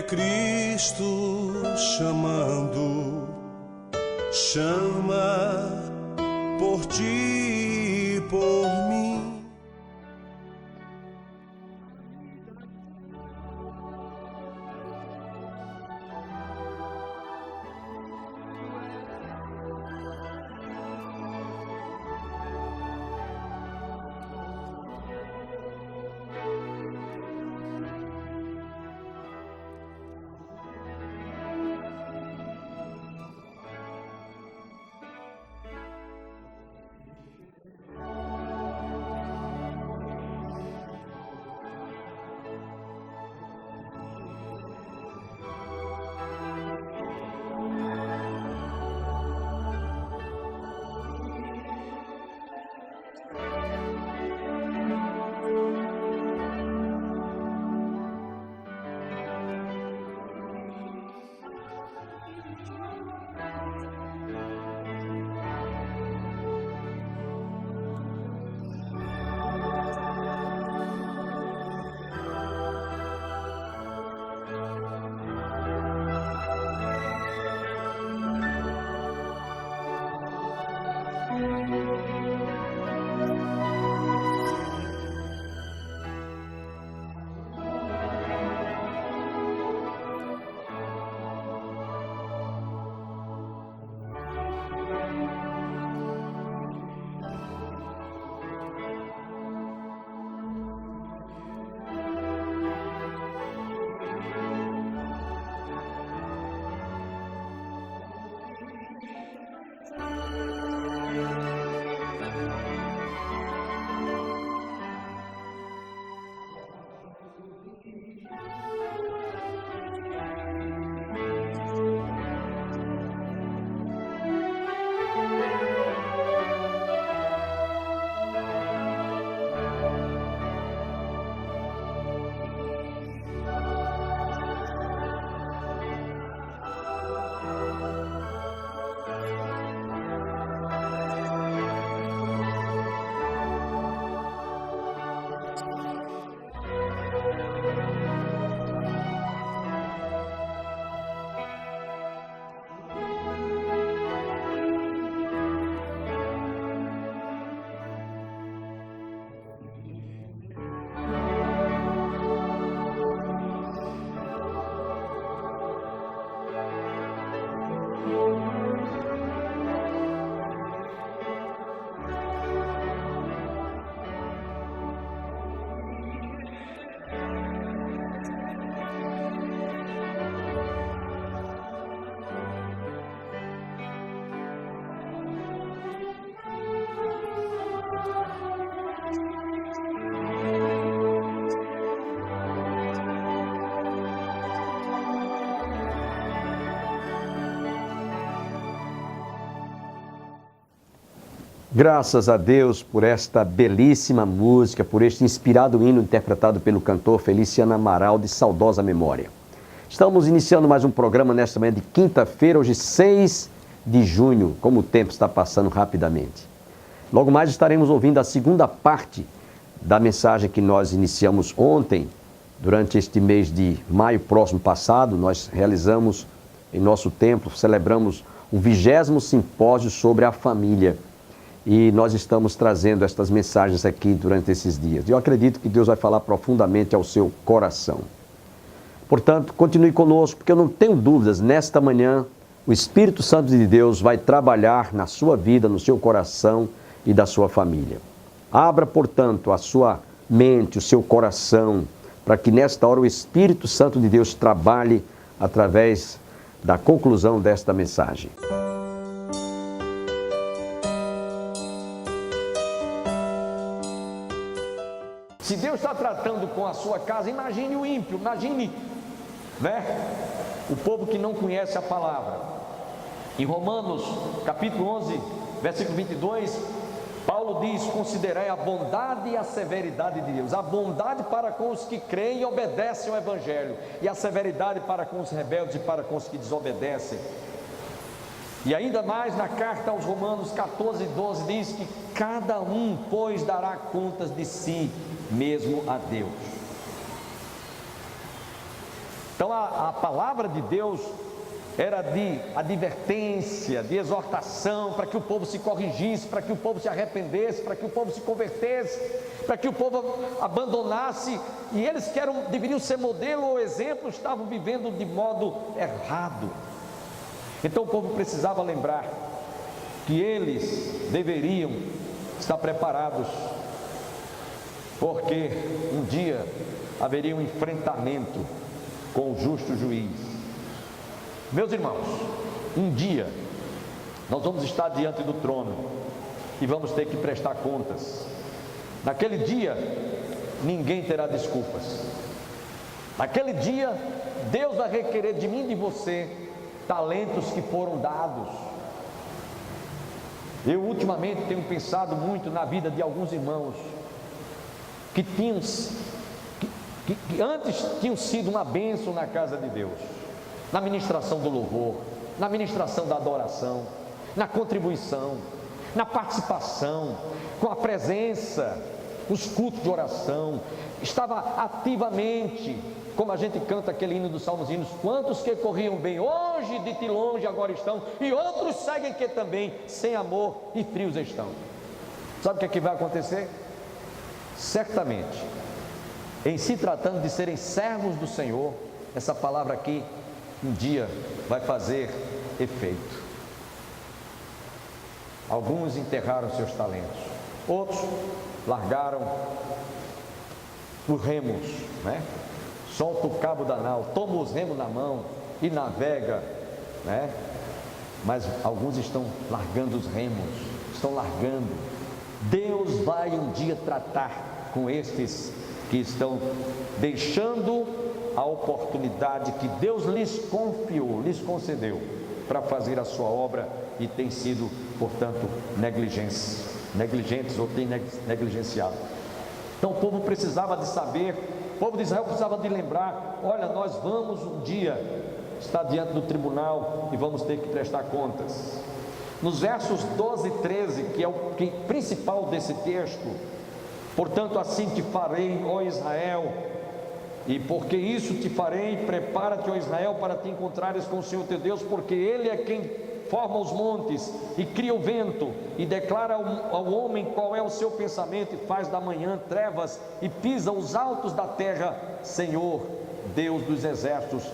Cristo chamando, chama por ti e por mim. Graças a Deus por esta belíssima música, por este inspirado hino interpretado pelo cantor Feliciano Amaral, de saudosa memória. Estamos iniciando mais um programa nesta manhã de quinta-feira, hoje 6 de junho, como o tempo está passando rapidamente. Logo mais estaremos ouvindo a segunda parte da mensagem que nós iniciamos ontem. Durante este mês de maio próximo passado, nós realizamos em nosso templo, celebramos o 20º simpósio sobre a família. E nós estamos trazendo estas mensagens aqui durante esses dias. Eu acredito que Deus vai falar profundamente ao seu coração. Portanto, continue conosco, porque eu não tenho dúvidas, nesta manhã, o Espírito Santo de Deus vai trabalhar na sua vida, no seu coração e da sua família. Abra, portanto, a sua mente, o seu coração, para que nesta hora o Espírito Santo de Deus trabalhe através da conclusão desta mensagem. Se Deus está tratando com a sua casa, imagine o ímpio, imagine, o povo que não conhece a palavra. Em Romanos, capítulo 11, versículo 22, Paulo diz: considerai a bondade e a severidade de Deus. A bondade para com os que creem e obedecem ao Evangelho, e a severidade para com os rebeldes e para com os que desobedecem. E ainda mais na carta aos Romanos 14, 12, diz que cada um, pois, dará contas de si mesmo a Deus. Então a palavra de Deus era de advertência, de exortação, para que o povo se corrigisse, para que o povo se arrependesse, para que o povo se convertesse, para que o povo abandonasse, e eles que deveriam ser modelo ou exemplo, estavam vivendo de modo errado. Então o povo precisava lembrar que eles deveriam estar preparados, porque um dia haveria um enfrentamento com o justo juiz. Meus irmãos, um dia nós vamos estar diante do trono e vamos ter que prestar contas. Naquele dia ninguém terá desculpas. Naquele dia Deus vai requerer de mim e de você talentos que foram dados. Eu ultimamente tenho pensado muito na vida de alguns irmãos que antes tinham sido uma bênção na casa de Deus, na ministração do louvor, na ministração da adoração, na contribuição, na participação, com a presença, os cultos de oração, estava ativamente, como a gente canta aquele hino dos Salmos hinos, quantos que corriam bem hoje de ti longe agora estão, e outros seguem que também sem amor e frios estão. Sabe o que é que vai acontecer? Certamente, em se tratando de serem servos do Senhor, essa palavra aqui um dia vai fazer efeito. Alguns enterraram seus talentos, outros largaram os remos, né? Solta o cabo da nau, toma os remos na mão e navega, né? Mas alguns estão largando os remos, estão largando. Deus vai um dia tratar com estes que estão deixando a oportunidade que Deus lhes confiou, lhes concedeu para fazer a sua obra e tem sido, portanto, negligentes ou tem negligenciado. Então o povo precisava de saber, o povo de Israel precisava de lembrar: olha, nós vamos um dia estar diante do tribunal e vamos ter que prestar contas. Nos versos 12 e 13, que é o principal desse texto: portanto, assim te farei, ó Israel, e porque isso te farei, prepara-te, ó Israel, para te encontrares com o Senhor teu Deus, porque Ele é quem forma os montes e cria o vento, e declara ao homem qual é o seu pensamento, e faz da manhã trevas, e pisa os altos da terra. Senhor, Deus dos exércitos,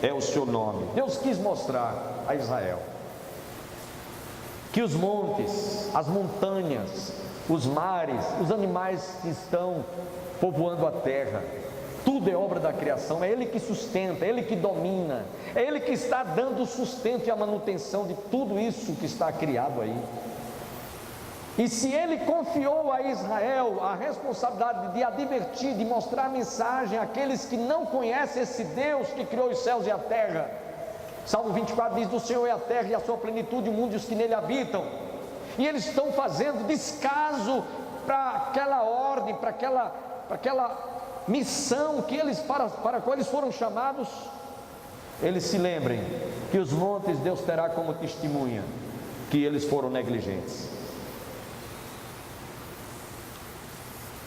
é o seu nome. Deus quis mostrar a Israel que os montes, as montanhas, os mares, os animais que estão povoando a terra, tudo é obra da criação. É Ele que sustenta, é Ele que domina, é Ele que está dando o sustento e a manutenção de tudo isso que está criado aí. E se Ele confiou a Israel a responsabilidade de advertir, de mostrar a mensagem àqueles que não conhecem esse Deus que criou os céus e a terra, Salmo 24 diz: do Senhor é a terra e a sua plenitude, o mundo e os que nele habitam. E eles estão fazendo descaso para aquela ordem, para aquela missão que para a qual eles foram chamados. Eles se lembrem que os montes Deus terá como testemunha que eles foram negligentes.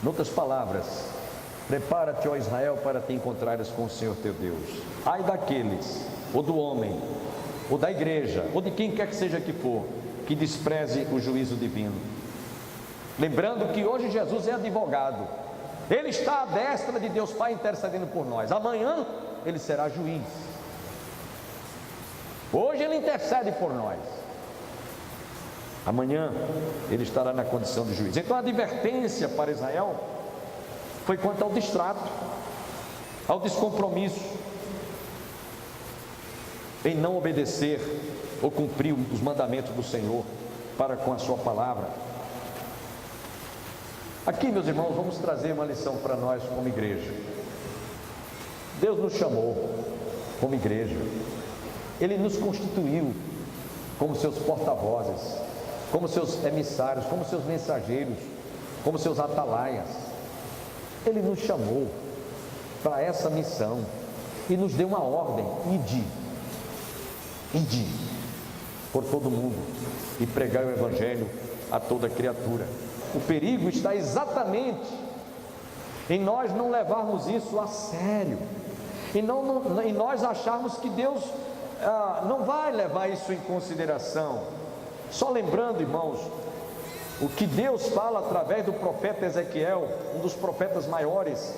Em outras palavras, prepara-te, ó Israel, para te encontrares com o Senhor teu Deus. Ai daqueles, ou do homem, ou da igreja, ou de quem quer que seja que for, que despreze o juízo divino. Lembrando que hoje Jesus é advogado, Ele está à destra de Deus Pai intercedendo por nós. Amanhã Ele será juiz. Hoje Ele intercede por nós, amanhã Ele estará na condição de juiz. Então a advertência para Israel foi quanto ao distrato, ao descompromisso em não obedecer ou cumprir os mandamentos do Senhor para com a sua palavra. Aqui, meus irmãos, vamos trazer uma lição para nós como igreja. Deus nos chamou como igreja, Ele nos constituiu como seus porta-vozes, como seus emissários, como seus mensageiros, como seus atalaias. Ele nos chamou para essa missão e nos deu uma ordem: ide por todo mundo e pregai o Evangelho a toda criatura. O perigo está exatamente em nós não levarmos isso a sério, e nós acharmos que Deus não vai levar isso em consideração. Só lembrando, irmãos, o que Deus fala através do profeta Ezequiel, um dos profetas maiores,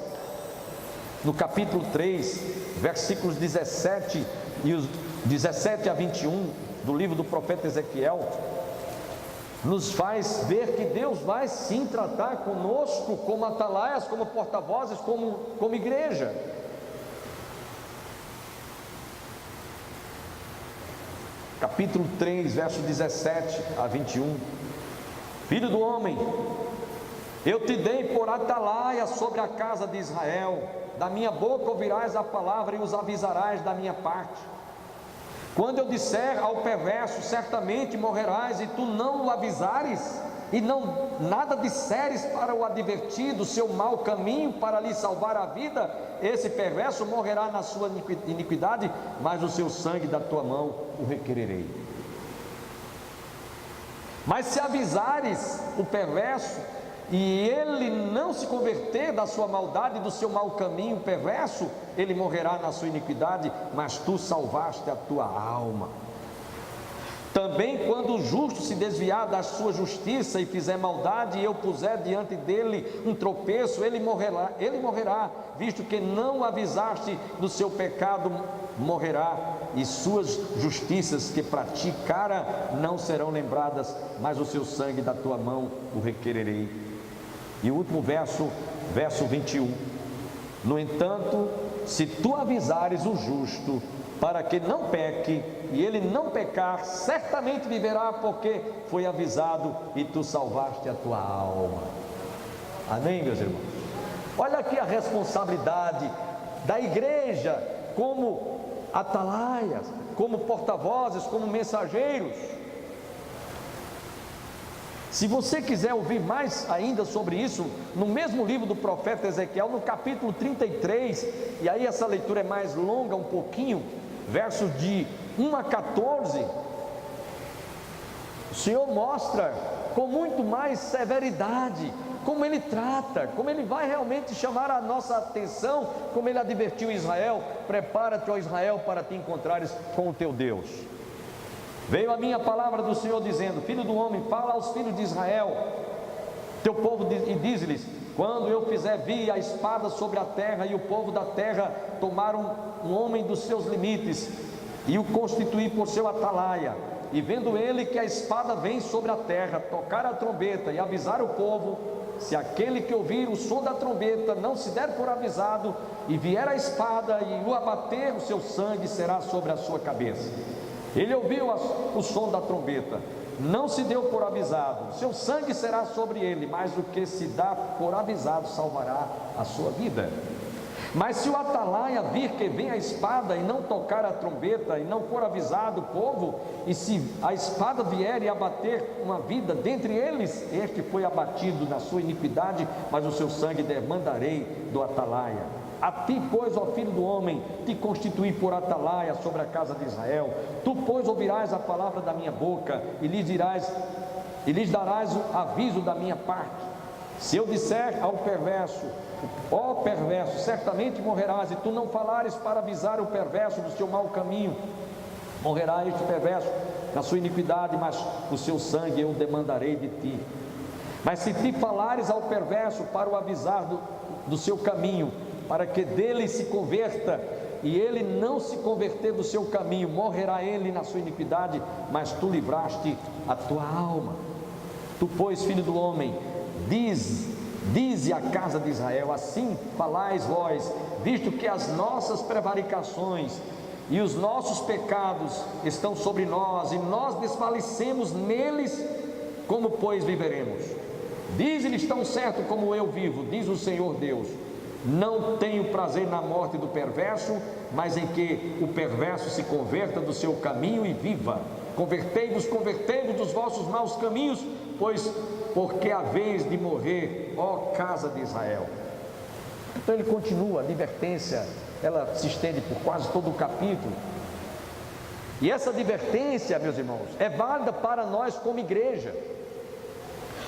no capítulo 3, versículos 17 a 21 do livro do profeta Ezequiel, nos faz ver que Deus vai sim tratar conosco como atalaias, como porta-vozes, como igreja. Capítulo 3, versos 17 a 21. Filho do homem, eu te dei por atalaia sobre a casa de Israel, da minha boca ouvirás a palavra e os avisarás da minha parte. Quando eu disser ao perverso, certamente morrerás, e tu não o avisares, e não nada disseres para o advertir do seu mau caminho, para lhe salvar a vida, esse perverso morrerá na sua iniquidade, mas o seu sangue da tua mão o requererei. Mas se avisares o perverso, e ele não se converter da sua maldade, do seu mau caminho perverso, ele morrerá na sua iniquidade, mas tu salvaste a tua alma. Também quando o justo se desviar da sua justiça e fizer maldade, e eu puser diante dele um tropeço, ele morrerá, visto que não avisaste do seu pecado, morrerá, e suas justiças que praticara não serão lembradas, mas o seu sangue da tua mão o requererei. E o último verso, verso 21. No entanto, se tu avisares o justo, para que não peque, e ele não pecar, certamente viverá, porque foi avisado, e tu salvaste a tua alma. Amém, meus irmãos? Olha aqui a responsabilidade da igreja, como atalaias, como porta-vozes, como mensageiros. Se você quiser ouvir mais ainda sobre isso, no mesmo livro do profeta Ezequiel, no capítulo 33, e aí essa leitura é mais longa um pouquinho, versos de 1 a 14, o Senhor mostra com muito mais severidade como Ele trata, como Ele vai realmente chamar a nossa atenção, como Ele advertiu Israel: prepara-te, ó Israel, para te encontrares com o teu Deus. Veio a minha palavra do Senhor dizendo: filho do homem, fala aos filhos de Israel, teu povo, e diz-lhes: quando eu fizer vir a espada sobre a terra, e o povo da terra tomar um homem dos seus limites, e o constituir por seu atalaia, e vendo ele que a espada vem sobre a terra, tocar a trombeta e avisar o povo, se aquele que ouvir o som da trombeta não se der por avisado, e vier a espada e o abater, o seu sangue será sobre a sua cabeça. Ele ouviu o som da trombeta, não se deu por avisado, seu sangue será sobre ele, mas o que se dá por avisado salvará a sua vida. Mas se o atalaia vir que vem a espada e não tocar a trombeta e não for avisado o povo, e se a espada vier e abater uma vida dentre eles, este foi abatido na sua iniquidade, mas o seu sangue demandarei do atalaia. A ti, pois, ó filho do homem, te constituí por atalaia sobre a casa de Israel. Tu, pois, ouvirás a palavra da minha boca, e lhes darás o aviso da minha parte. Se eu disser ao perverso: ó perverso, certamente morrerás, e tu não falares para avisar o perverso do seu mau caminho, morrerá este perverso na sua iniquidade, mas o seu sangue eu demandarei de ti. Mas se te falares ao perverso para o avisar do seu caminho, para que dele se converta, e ele não se converter do seu caminho, morrerá ele na sua iniquidade, mas tu livraste a tua alma. Tu, pois, filho do homem, dize à casa de Israel: assim falais vós, visto que as nossas prevaricações e os nossos pecados estão sobre nós, e nós desfalecemos neles, como pois viveremos? Dize-lhes: tão certo como eu vivo, diz o Senhor Deus, não tenho prazer na morte do perverso, mas em que o perverso se converta do seu caminho e viva. Convertei-vos dos vossos maus caminhos, pois porque a vez de morrer, ó casa de Israel. Então ele continua, a advertência, ela se estende por quase todo o capítulo. E essa advertência, meus irmãos, é válida para nós como igreja,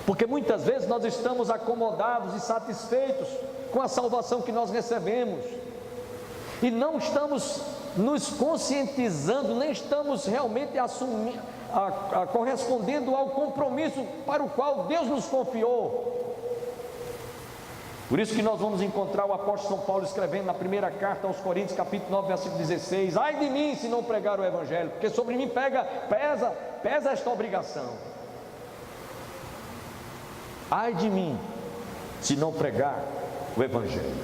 porque muitas vezes nós estamos acomodados e satisfeitos com a salvação que nós recebemos, e não estamos nos conscientizando, nem estamos realmente correspondendo ao compromisso para o qual Deus nos confiou. Por isso que nós vamos encontrar o apóstolo São Paulo escrevendo na primeira carta aos Coríntios, capítulo 9, versículo 16: ai de mim se não pregar o Evangelho, porque sobre mim pesa esta obrigação. Ai de mim se não pregar o Evangelho,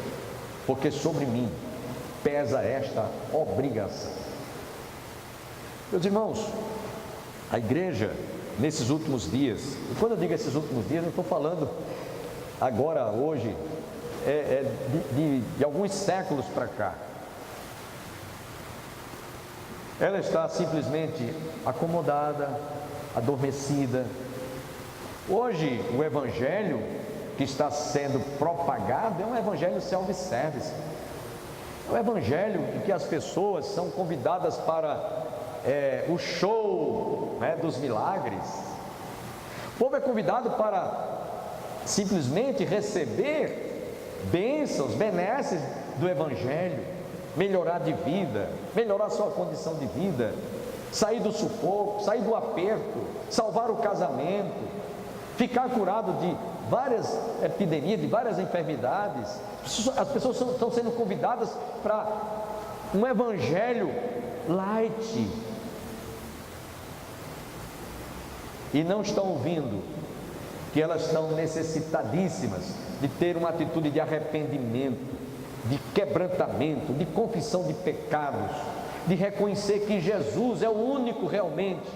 porque sobre mim pesa esta obrigação. Meus irmãos, a igreja nesses últimos dias, e quando eu digo esses últimos dias, não estou falando agora, hoje, de alguns séculos para cá. Ela está simplesmente acomodada, adormecida. Hoje o evangelho que está sendo propagado é um evangelho self-service. É um evangelho em que as pessoas são convidadas para o show, né, dos milagres. O povo é convidado para simplesmente receber bênçãos, benesses do evangelho, melhorar de vida, melhorar sua condição de vida, sair do sufoco, sair do aperto, salvar o casamento, ficar curado de várias epidemias, de várias enfermidades. As pessoas estão sendo convidadas para um evangelho light, e não estão ouvindo que elas estão necessitadíssimas de ter uma atitude de arrependimento, de quebrantamento, de confissão de pecados, de reconhecer que Jesus é o único realmente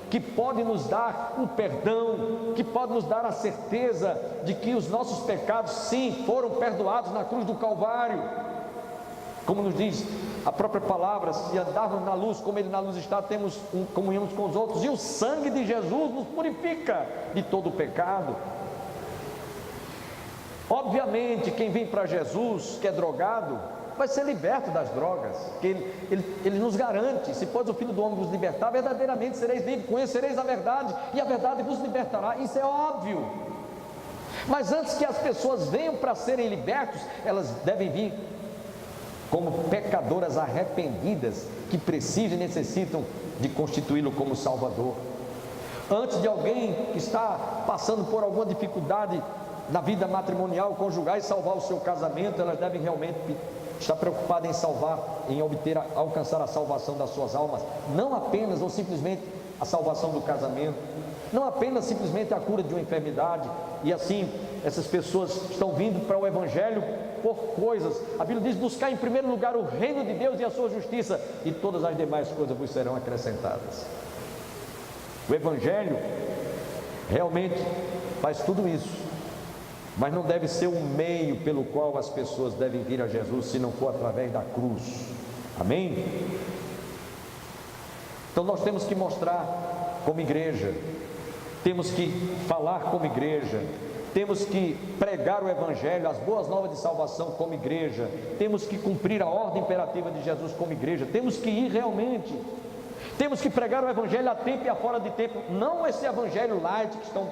que pode nos dar o perdão, que pode nos dar a certeza de que os nossos pecados sim foram perdoados na cruz do Calvário. Como nos diz a própria palavra, se andarmos na luz como Ele na luz está, temos comunhão uns com os outros, e o sangue de Jesus nos purifica de todo o pecado. Obviamente, quem vem para Jesus, que é drogado, vai ser liberto das drogas, que ele nos garante: se pois o Filho do Homem vos libertar, verdadeiramente sereis livres, conhecereis a verdade, e a verdade vos libertará. Isso é óbvio. Mas antes que as pessoas venham para serem libertos, elas devem vir como pecadoras arrependidas, que precisam e necessitam de constituí-lo como Salvador. Antes de alguém que está passando por alguma dificuldade na vida matrimonial, conjugal, e salvar o seu casamento, elas devem realmente estar preocupadas em salvar, em alcançar a salvação das suas almas, não apenas ou simplesmente a salvação do casamento, não apenas simplesmente a cura de uma enfermidade. E assim, essas pessoas estão vindo para o evangelho por coisas. A Bíblia diz: buscar em primeiro lugar o reino de Deus e a sua justiça, e todas as demais coisas vos serão acrescentadas. O evangelho realmente faz tudo isso, mas não deve ser o meio pelo qual as pessoas devem vir a Jesus, se não for através da cruz. Amém? Então nós temos que mostrar como igreja, temos que falar como igreja, temos que pregar o evangelho, as boas novas de salvação como igreja, temos que cumprir a ordem imperativa de Jesus como igreja, temos que ir realmente, temos que pregar o evangelho a tempo e a fora de tempo, não esse evangelho light que estão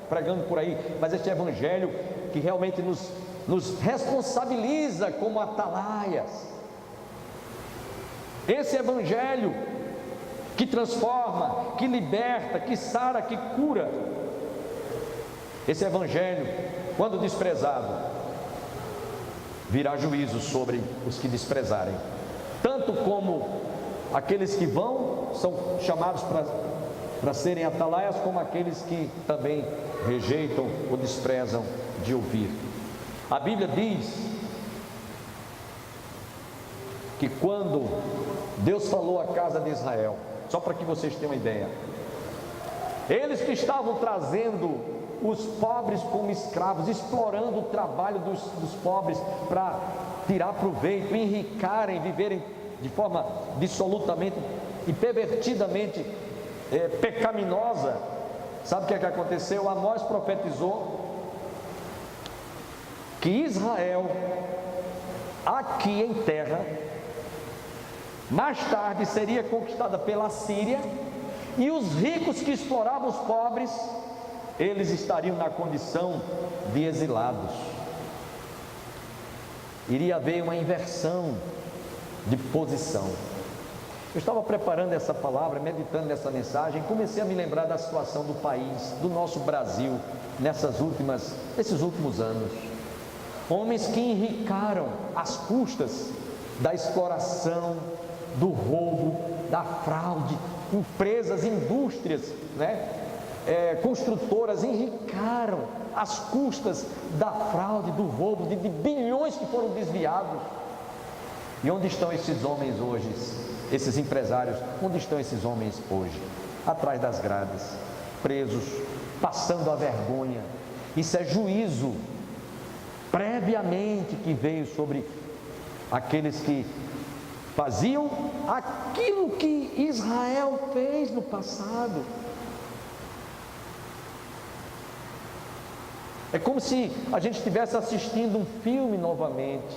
pregando por aí, mas este evangelho que realmente nos responsabiliza como atalaias, esse evangelho que transforma, que liberta, que sara, que cura. Esse evangelho, quando desprezado, virá juízo sobre os que desprezarem, tanto como aqueles que vão, são chamados para serem atalaias, como aqueles que também rejeitam ou desprezam de ouvir. A Bíblia diz que quando Deus falou à casa de Israel, só para que vocês tenham uma ideia, eles que estavam trazendo os pobres como escravos, explorando o trabalho dos pobres para tirar proveito, enricarem, viverem de forma dissolutamente e pervertidamente pecaminosa. Sabe o que é que aconteceu? Amós profetizou que Israel, aqui em terra, mais tarde seria conquistada pela Síria, e os ricos que exploravam os pobres, eles estariam na condição de exilados. Iria haver uma inversão de posição. Eu estava preparando essa palavra, meditando nessa mensagem, e comecei a me lembrar da situação do país, do nosso Brasil, nesses últimos anos. Homens que enricaram às custas da exploração, do roubo, da fraude, empresas, indústrias, construtoras enricaram às custas da fraude, do roubo, de bilhões que foram desviados. E onde estão esses homens hoje? Esses empresários, onde estão esses homens hoje? Atrás das grades, presos, passando a vergonha. Isso é juízo previamente que veio sobre aqueles que faziam aquilo que Israel fez no passado. É como se a gente estivesse assistindo um filme novamente.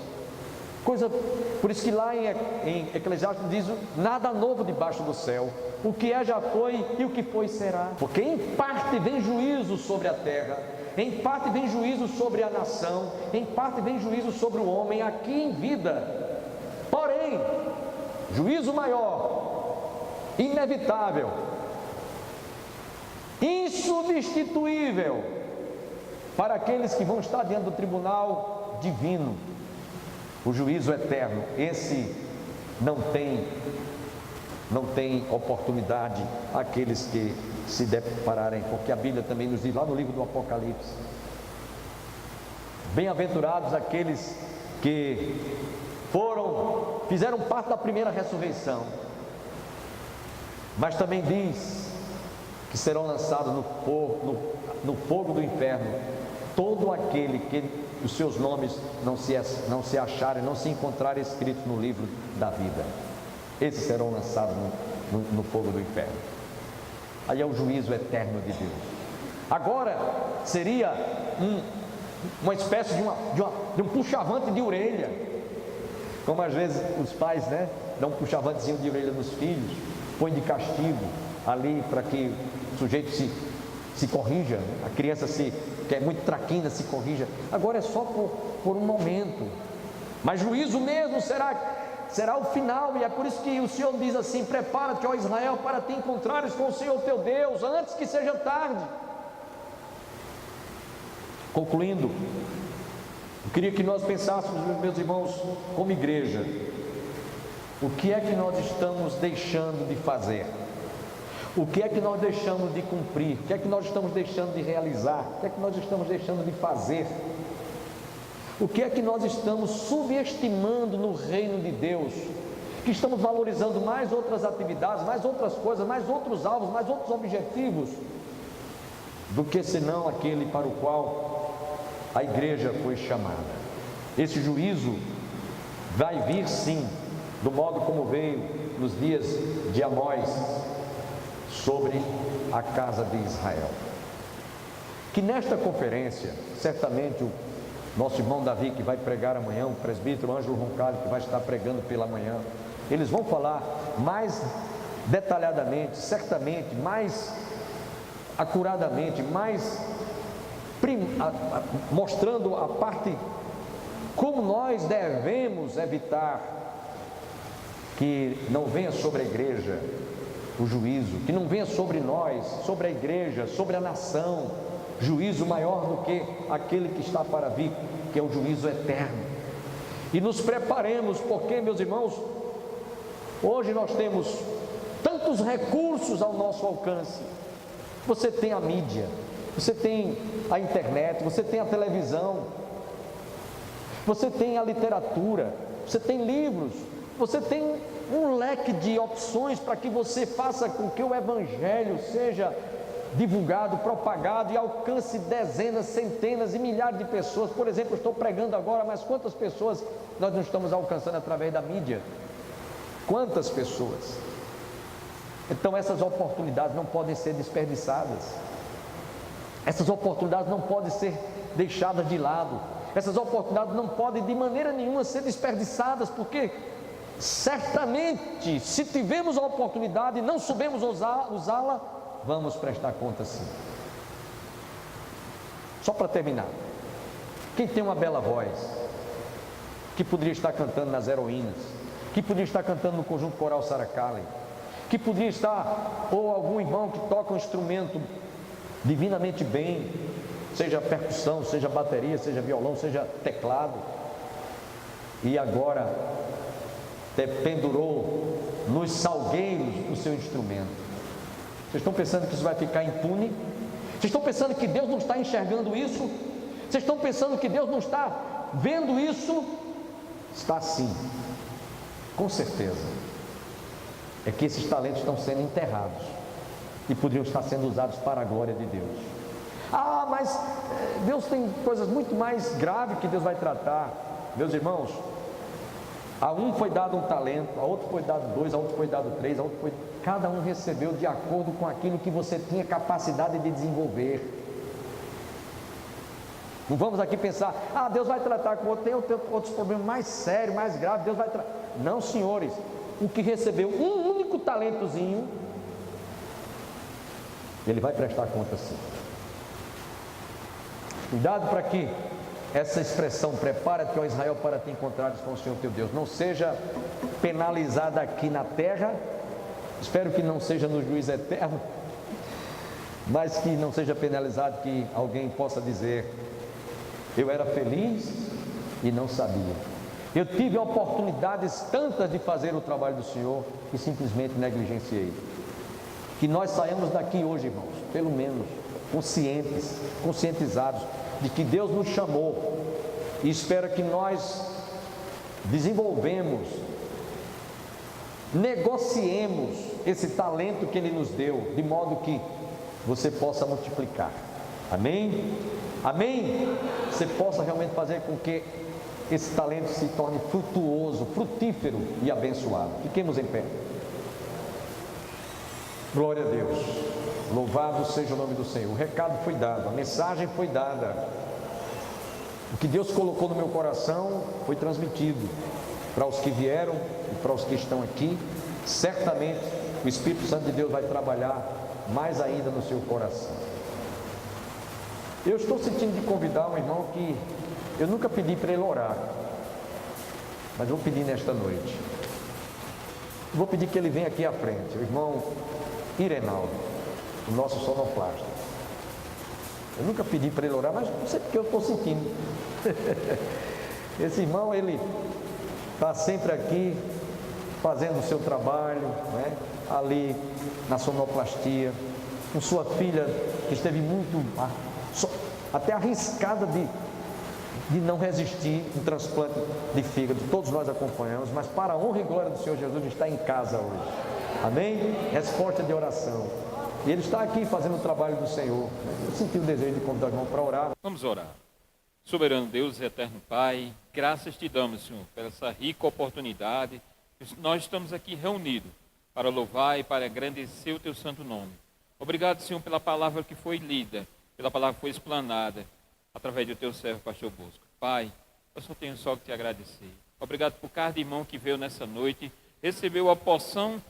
Por isso que lá em Eclesiastes diz: nada novo debaixo do céu. O que é já foi e o que foi será. Porque em parte vem juízo sobre a terra, em parte vem juízo sobre a nação, em parte vem juízo sobre o homem aqui em vida. Porém, juízo maior, inevitável, insubstituível, para aqueles que vão estar diante do tribunal divino, o juízo eterno. Esse não tem oportunidade aqueles que se depararem, porque a Bíblia também nos diz lá no livro do Apocalipse: bem-aventurados aqueles que fizeram parte da primeira ressurreição. Mas também diz que serão lançados no fogo do inferno todo aquele que os seus nomes não se acharem, não se encontrarem escritos no livro da vida. Esses serão lançados no fogo do inferno. Aí é o juízo eterno de Deus. Agora seria uma espécie de um puxavante de orelha, como às vezes os pais dão um puxavantezinho de orelha nos filhos, põe de castigo ali para que o sujeito se corrija, a criança que é muito traquina se corrija. Agora é só por um momento, mas juízo mesmo será o final. E é por isso que o Senhor diz assim: prepara-te, ó Israel, para te encontrares com o Senhor teu Deus, antes que seja tarde. Concluindo, eu queria que nós pensássemos, meus irmãos, como igreja, o que é que nós estamos deixando de fazer? O que é que nós deixamos de cumprir? O que é que nós estamos deixando de realizar? O que é que nós estamos deixando de fazer? O que é que nós estamos subestimando no reino de Deus? Que estamos valorizando mais outras atividades, mais outras coisas, mais outros alvos, mais outros objetivos, do que senão aquele para o qual a igreja foi chamada. Esse juízo vai vir sim, do modo como veio nos dias de Amós, sobre a casa de Israel. Que nesta conferência, certamente o nosso irmão Davi, que vai pregar amanhã, o presbítero Ângelo Roncalho, que vai estar pregando pela manhã, eles vão falar mais detalhadamente, certamente, mais acuradamente, mostrando a parte como nós devemos evitar que não venha sobre a igreja o juízo, que não venha sobre nós, sobre a igreja, sobre a nação, juízo maior do que aquele que está para vir, que é o juízo eterno. E nos preparemos, porque, meus irmãos, hoje nós temos tantos recursos ao nosso alcance. Você tem a mídia, você tem a internet, você tem a televisão, você tem a literatura, você tem livros, você tem um leque de opções para que você faça com que o Evangelho seja divulgado, propagado e alcance dezenas, centenas e milhares de pessoas. Por exemplo, eu estou pregando agora, mas quantas pessoas nós não estamos alcançando através da mídia? Quantas pessoas? Então essas oportunidades não podem ser desperdiçadas. Essas oportunidades não podem ser deixadas de lado. Essas oportunidades não podem de maneira nenhuma ser desperdiçadas, porque certamente, se tivermos a oportunidade e não soubermos usá-la, vamos prestar conta sim. Só para terminar, quem tem uma bela voz, que poderia estar cantando nas heroínas, que podia estar cantando no conjunto coral Saracali, que podia estar, ou algum irmão que toca um instrumento divinamente bem, seja percussão, seja bateria, seja violão, seja teclado, e agora pendurou nos salgueiros o seu instrumento. Vocês estão pensando que isso vai ficar impune? Vocês estão pensando que Deus não está enxergando isso? Vocês estão pensando que Deus não está vendo isso? Está sim, com certeza. É que esses talentos estão sendo enterrados e poderiam estar sendo usados para a glória de Deus. Ah, mas Deus tem coisas muito mais graves que Deus vai tratar. Meus irmãos, a um foi dado um talento, a outro foi dado 2, a outro foi dado 3, a outro foi... Cada um recebeu de acordo com aquilo que você tinha capacidade de desenvolver. Não vamos aqui pensar, Deus vai tratar com outro, tem outros problemas mais sérios, mais graves, Deus vai tratar. Não, senhores, o que recebeu um único talentozinho, ele vai prestar conta sim. Cuidado para que essa expressão, prepara-te, ó Israel, para te encontrares com o Senhor teu Deus, não seja penalizada aqui na terra, espero que não seja no juízo eterno, mas que não seja penalizado, que alguém possa dizer, eu era feliz e não sabia, eu tive oportunidades tantas de fazer o trabalho do Senhor e simplesmente negligenciei. Que nós saímos daqui hoje, irmãos, pelo menos conscientizados de que Deus nos chamou e espera que nós desenvolvemos, negociemos esse talento que Ele nos deu, de modo que você possa multiplicar. Amém? Amém? Você possa realmente fazer com que esse talento se torne frutuoso, frutífero e abençoado. Fiquemos em pé. Glória a Deus. Louvado seja o nome do Senhor. O recado foi dado, a mensagem foi dada. O que Deus colocou no meu coração foi transmitido para os que vieram e para os que estão aqui. Certamente o Espírito Santo de Deus vai trabalhar mais ainda no seu coração. Eu estou sentindo de convidar um irmão que eu nunca pedi para ele orar, mas vou pedir nesta noite. Vou pedir que ele venha aqui à frente, o irmão Irenaldo, o nosso sonoplasta. Eu nunca pedi para ele orar, mas não sei porque eu estou sentindo. Esse irmão, ele está sempre aqui fazendo o seu trabalho, né? Ali na sonoplastia, com sua filha que esteve muito até arriscada de não resistir um transplante de fígado. Todos nós acompanhamos, mas para a honra e glória do Senhor Jesus, está em casa hoje. Amém? Resposta de oração. E ele está aqui fazendo o trabalho do Senhor. Eu senti o desejo de convidar o irmão para orar. Vamos orar. Soberano Deus e eterno Pai, graças te damos, Senhor, por essa rica oportunidade. Nós estamos aqui reunidos para louvar e para engrandecer o teu santo nome. Obrigado, Senhor, pela palavra que foi lida, pela palavra que foi explanada através do teu servo, pastor Bosco. Pai, eu só tenho só que te agradecer. Obrigado por cada irmão que veio nessa noite, recebeu a porção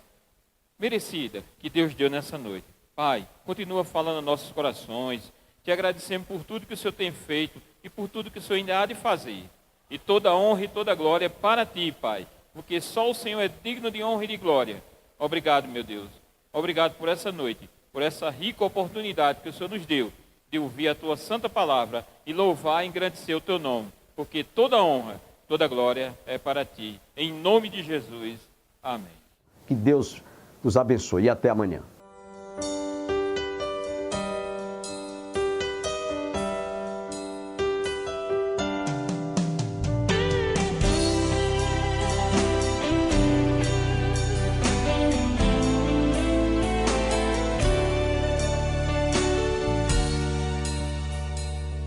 merecida que Deus deu nessa noite. Pai, continua falando aos nossos corações. Te agradecemos por tudo que o Senhor tem feito e por tudo que o Senhor ainda há de fazer. E toda honra e toda glória é para ti, Pai, porque só o Senhor é digno de honra e de glória. Obrigado, meu Deus. Obrigado por essa noite, por essa rica oportunidade que o Senhor nos deu de ouvir a tua santa palavra e louvar e engrandecer o teu nome, porque toda honra, toda glória é para ti. Em nome de Jesus. Amém. Que Deus nos abençoe e até amanhã.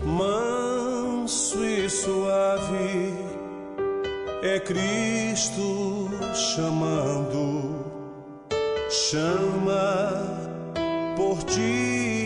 Manso e suave é Cristo chamando, chama por ti.